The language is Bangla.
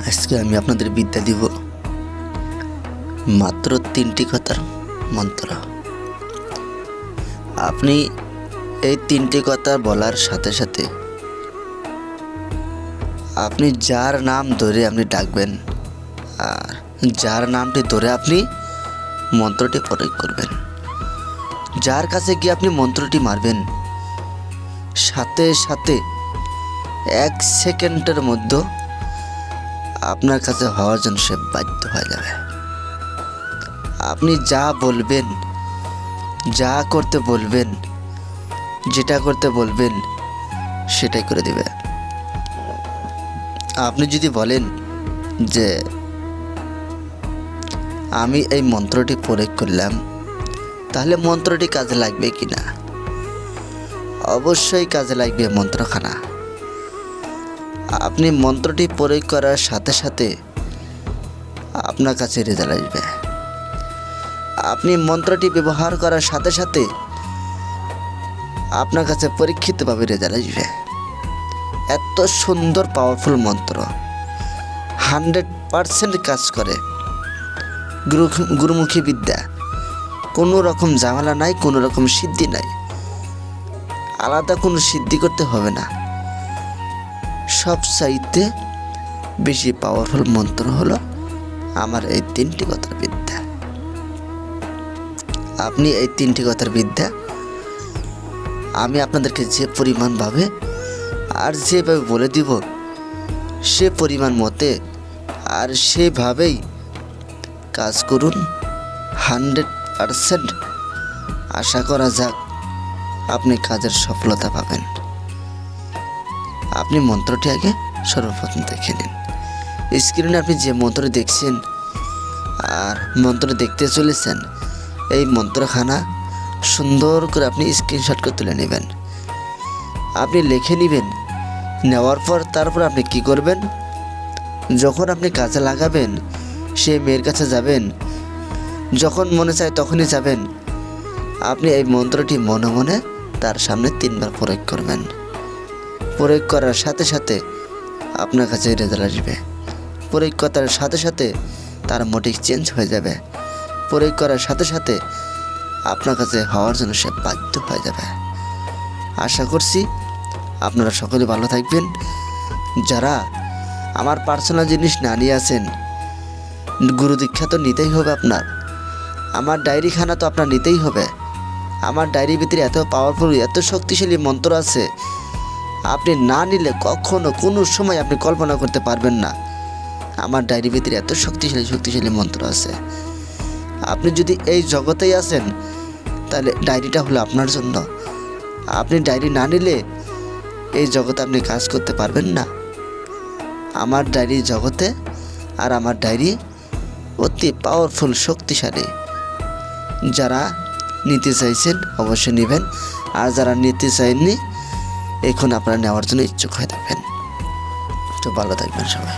আজকে আমি আপনাদের বিদ্যা দিব মাত্র 3টি কথার মন্ত্র। আপনি এই 3টি কথা বলার সাথে সাথে আপনি যার নাম ধরে আপনি ডাকবেন, আর যার নামটি ধরে আপনি মন্ত্রটি প্রয়োগ করবেন, যার কাছে গিয়ে আপনি মন্ত্রটি মারবেন, সাথে সাথে 1 সেকেন্ডের মধ্যে আপনার কাছে হওয়ার জন্য সে বাধ্য হয়ে যাবে। আপনি যা বলবেন, যা করতে বলবেন, যেটা করতে বলবেন সেটাই করে দিবে। আপনি যদি বলেন যে আমি এই মন্ত্রটি প্রয়োগ করলাম, তাহলে মন্ত্রটি কাজে লাগবে কি না? অবশ্যই কাজে লাগবে মন্ত্রখানা। আপনি মন্ত্রটি প্রয়োগ করার সাথে সাথে আপনার কাছে রেজাল্ট আসবে। আপনি মন্ত্রটি ব্যবহার করার সাথে সাথে আপনার কাছে পরীক্ষিতভাবে রেজাল্ট আসবে। এত সুন্দর পাওয়ারফুল মন্ত্র, 100% কাজ করে। গুরুমুখী বিদ্যা, কোনো রকম ঝামেলা নাই, কোনো রকম সিদ্ধি নাই, আলাদা কোনো সিদ্ধি করতে হবে না। সবচাইতে বেশি পাওয়ারফুল মন্ত্র হলো আমার এই 3টি কথার বিদ্যা। আপনি এই 3টি কথার বিদ্যা আমি আপনাদেরকে যে পরিমাণভাবে আর যেভাবে বলে দিব, সে পরিমাণ মতে আর সেভাবেই কাজ করুন। 100% আশা করা যাক আপনি কাজের সফলতা পাবেন। আপনি মন্ত্রটি আগে সর্বপ্রথম দেখে নিন। স্ক্রিনে আপনি যে মন্ত্র দেখছেন আর মন্ত্র দেখতে চলেছেন, এই মন্ত্রখানা সুন্দর করে আপনি স্ক্রিনশট করে তুলে নেবেন। আপনি লিখে নেবেন। নেওয়ার পর তারপর আপনি কি করবেন? যখন আপনি কাজে লাগাবেন, সে মেয়ের কাছে যাবেন, যখন মনে চায় তখনই যাবেন। আপনি এই মন্ত্রটি মনে মনে তার সামনে 3বার প্রয়োগ করবেন। প্রয়োগ করার সাথে সাথে আপনার কাছে রেজাল্ট আসবে। প্রয়োগ করার সাথে সাথে তার মোটিভ চেঞ্জ হয়ে যাবে। প্রয়োগ করার সাথে সাথে আপনার কাছে হওয়ার জন্য সে বাধ্য হয়ে যাবে। আশা করছি আপনারা সকলে ভালো থাকবেন। যারা আমার পার্সোনাল জিনিস না নিয়ে আসেন, গুরু দীক্ষা তো নিতেই হবে আপনার। আমার ডায়েরিখানা তো আপনার নিতেই হবে। আমার ডায়েরির ভিতরে এত পাওয়ারফুল, এত শক্তিশালী মন্ত্র আছে, আপনি না নিলে কখনো কোনো সময় আপনি কল্পনা করতে পারবেন না। আমার ডায়েরির ভিতরে এত শক্তিশালী মন্ত্র আছে। আপনি যদি এই জগতেই আছেন, তাহলে ডায়েরিটা হলো আপনার জন্য। আপনি ডায়েরি না নিলে এই জগতে আপনি কাজ করতে পারবেন না। আমার ডায়েরি জগতে, আর আমার ডায়েরি অতি পাওয়ারফুল, শক্তিশালী। যারা নিতে চাইছেন অবশ্যই নেবেন, আর যারা নিতে চাইননি এখন আপনারা নেওয়ার জন্য ইচ্ছুক হয়ে থাকবেন। তো ভালো থাকবেন সবাই।